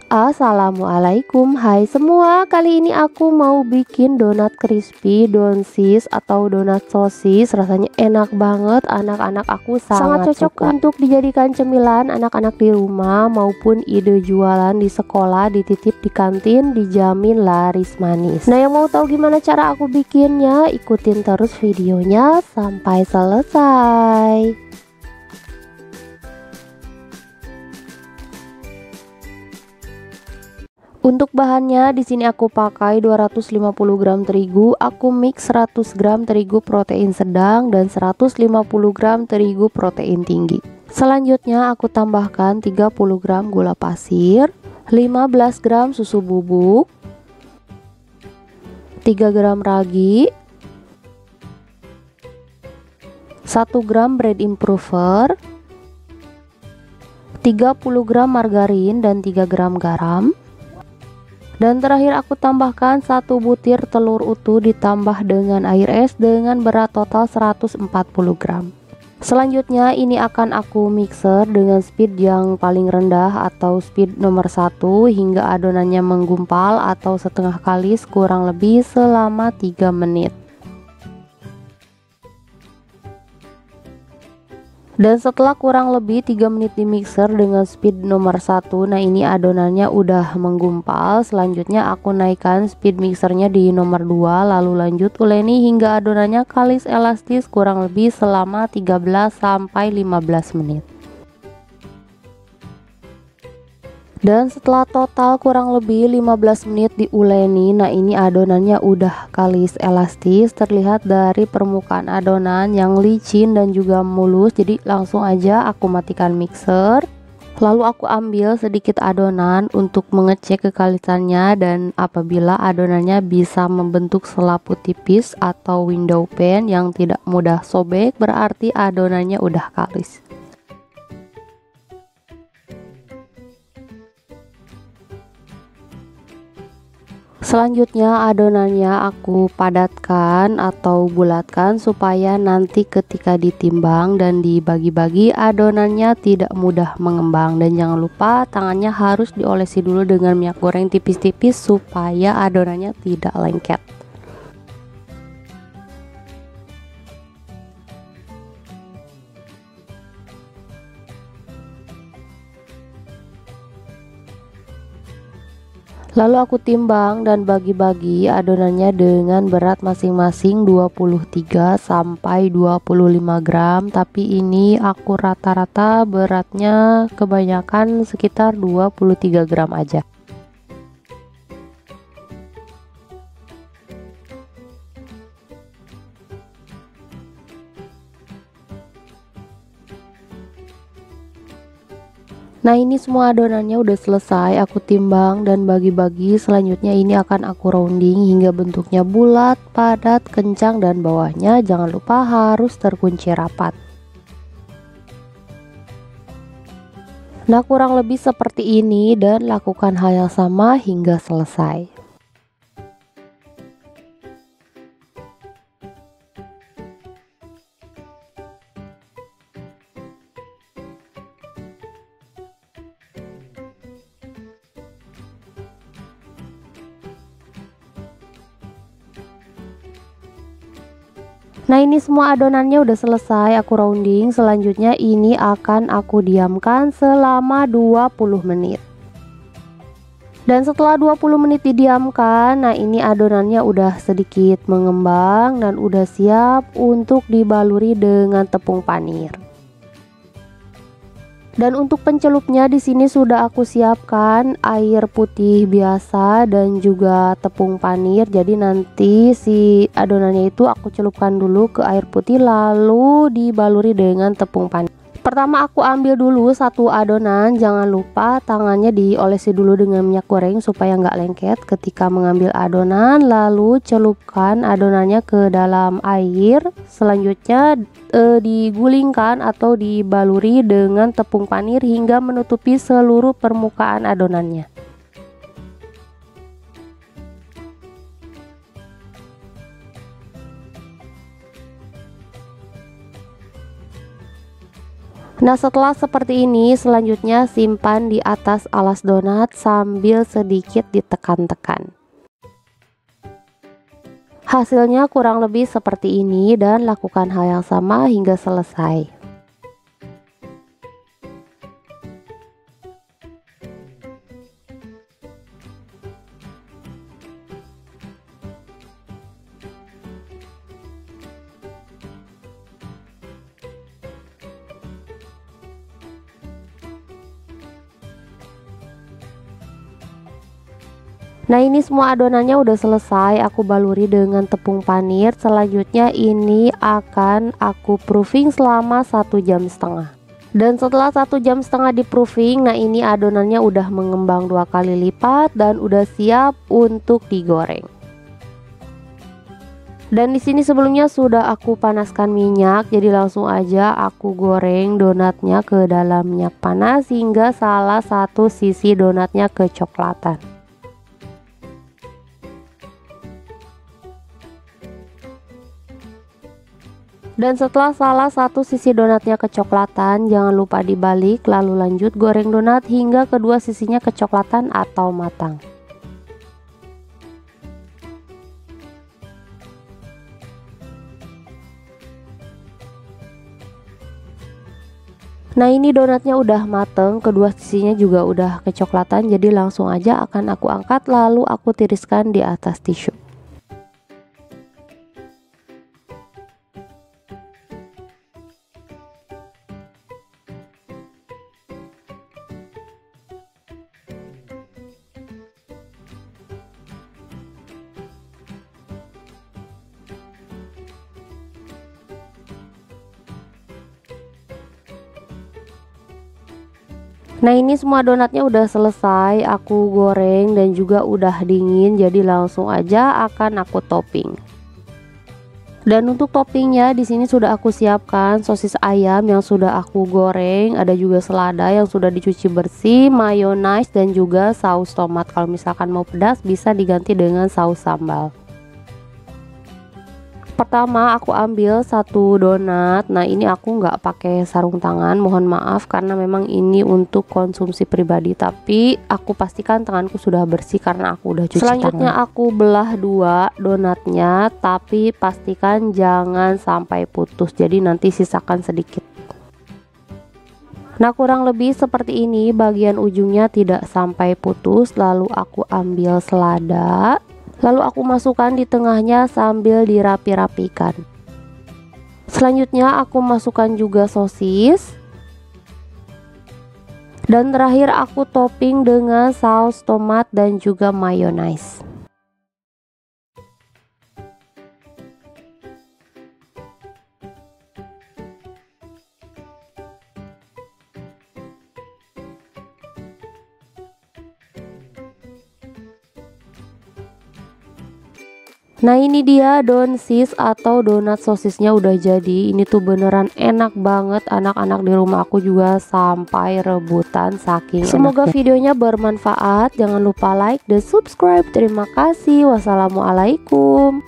Assalamualaikum, hai semua. Kali ini aku mau bikin donat crispy, donsis atau donat sosis. Rasanya enak banget, anak-anak aku sangat cocok suka untuk dijadikan cemilan anak-anak di rumah maupun ide jualan di sekolah, dititip di kantin, dijamin laris manis. Nah, yang mau tahu gimana cara aku bikinnya, ikutin terus videonya sampai selesai. Untuk bahannya di sini aku pakai 250 gram terigu, aku mix 100 gram terigu protein sedang dan 150 gram terigu protein tinggi. Selanjutnya aku tambahkan 30 gram gula pasir, 15 gram susu bubuk, 3 gram ragi, 1 gram bread improver, 30 gram margarin dan 3 gram garam. Dan terakhir aku tambahkan 1 butir telur utuh ditambah dengan air es dengan berat total 140 gram. Selanjutnya ini akan aku mixer dengan speed yang paling rendah atau speed nomor 1 hingga adonannya menggumpal atau setengah kalis kurang lebih selama 3 menit. Dan setelah kurang lebih 3 menit di mixer dengan speed nomor 1, nah ini adonannya udah menggumpal. Selanjutnya aku naikkan speed mixernya di nomor 2, lalu lanjut uleni hingga adonannya kalis elastis kurang lebih selama 13 sampai 15 menit. Dan setelah total kurang lebih 15 menit diuleni, nah ini adonannya udah kalis elastis, terlihat dari permukaan adonan yang licin dan juga mulus. Jadi langsung aja aku matikan mixer, lalu aku ambil sedikit adonan untuk mengecek kekalisannya, dan apabila adonannya bisa membentuk selaput tipis atau window pane yang tidak mudah sobek, berarti adonannya udah kalis. Selanjutnya adonannya aku padatkan atau bulatkan supaya nanti ketika ditimbang dan dibagi-bagi adonannya tidak mudah mengembang. Dan jangan lupa tangannya harus diolesi dulu dengan minyak goreng tipis-tipis supaya adonannya tidak lengket. Lalu aku timbang dan bagi-bagi adonannya dengan berat masing-masing 23 sampai 25 gram, tapi ini aku rata-rata beratnya kebanyakan sekitar 23 gram aja. Nah, ini semua adonannya udah selesai aku timbang dan bagi-bagi. Selanjutnya ini akan aku rounding hingga bentuknya bulat, padat, kencang, dan bawahnya jangan lupa harus terkunci rapat. Nah, kurang lebih seperti ini dan lakukan hal yang sama hingga selesai. Nah, ini semua adonannya udah selesai aku rounding. Selanjutnya ini akan aku diamkan selama 20 menit. Dan setelah 20 menit didiamkan, nah ini adonannya udah sedikit mengembang dan udah siap untuk dibaluri dengan tepung panir. Dan untuk pencelupnya di sini sudah aku siapkan air putih biasa dan juga tepung panir. Jadi nanti si adonannya itu aku celupkan dulu ke air putih lalu dibaluri dengan tepung panir. Pertama aku ambil dulu satu adonan, jangan lupa tangannya diolesi dulu dengan minyak goreng supaya nggak lengket ketika mengambil adonan. Lalu celupkan adonannya ke dalam air, selanjutnya digulingkan atau dibaluri dengan tepung panir hingga menutupi seluruh permukaan adonannya. Nah, setelah seperti ini, selanjutnya simpan di atas alas donat sambil sedikit ditekan-tekan. Hasilnya kurang lebih seperti ini dan lakukan hal yang sama hingga selesai. Nah, ini semua adonannya udah selesai, aku baluri dengan tepung panir. Selanjutnya ini akan aku proofing selama 1,5 jam. Dan setelah 1,5 jam di proofing, nah ini adonannya udah mengembang 2 kali lipat dan udah siap untuk digoreng. Dan di sini sebelumnya sudah aku panaskan minyak, jadi langsung aja aku goreng donatnya ke dalam minyak panas hingga salah satu sisi donatnya kecoklatan. Dan setelah salah satu sisi donatnya kecoklatan, jangan lupa dibalik lalu lanjut goreng donat hingga kedua sisinya kecoklatan atau matang. Nah, ini donatnya udah mateng, kedua sisinya juga udah kecoklatan, jadi langsung aja akan aku angkat lalu aku tiriskan di atas tisu. Nah, ini semua donatnya udah selesai aku goreng dan juga udah dingin, jadi langsung aja akan aku topping. Dan untuk toppingnya di sini sudah aku siapkan sosis ayam yang sudah aku goreng, ada juga selada yang sudah dicuci bersih, mayonaise dan juga saus tomat. Kalau misalkan mau pedas bisa diganti dengan saus sambal. Pertama aku ambil satu donat. Nah, ini aku nggak pakai sarung tangan, mohon maaf karena memang ini untuk konsumsi pribadi, tapi aku pastikan tanganku sudah bersih karena aku udah cuci tangan. Selanjutnya aku belah dua donatnya, tapi pastikan jangan sampai putus, jadi nanti sisakan sedikit. Nah, kurang lebih seperti ini, bagian ujungnya tidak sampai putus. Lalu aku ambil selada, lalu aku masukkan di tengahnya sambil dirapi-rapikan. Selanjutnya aku masukkan juga sosis. Dan terakhir aku topping dengan saus tomat dan juga mayonaise. Nah, ini dia donsis atau donat sosisnya udah jadi. Ini tuh beneran enak banget, anak-anak di rumah aku juga sampai rebutan saking semoga enaknya. Videonya bermanfaat, jangan lupa like dan subscribe. Terima kasih, wassalamualaikum.